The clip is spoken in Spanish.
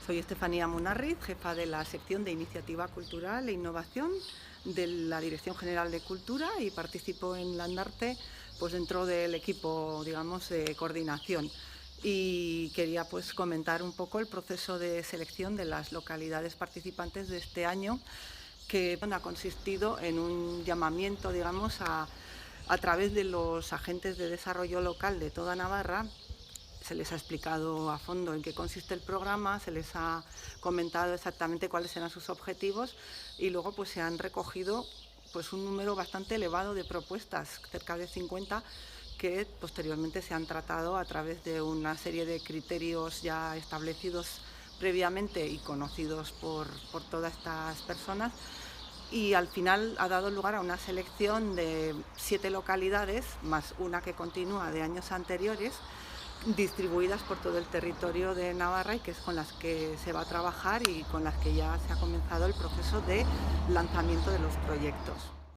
Soy Estefanía Munarriz, jefa de la sección de Iniciativa Cultural e Innovación de la Dirección General de Cultura y participo en Landarte pues dentro del equipo, digamos, de coordinación. Y quería pues comentar un poco el proceso de selección de las localidades participantes de este año, que ha consistido en un llamamiento, digamos, a través de los agentes de desarrollo local de toda Navarra. Se les ha explicado a fondo en qué consiste el programa, se les ha comentado exactamente cuáles eran sus objetivos y luego pues se han recogido pues un número bastante elevado de propuestas, cerca de 50, que posteriormente se han tratado a través de una serie de criterios ya establecidos previamente y conocidos por todas estas personas, y al final ha dado lugar a una selección de 7 localidades, más una que continúa de años anteriores, distribuidas por todo el territorio de Navarra y que es con las que se va a trabajar y con las que ya se ha comenzado el proceso de lanzamiento de los proyectos.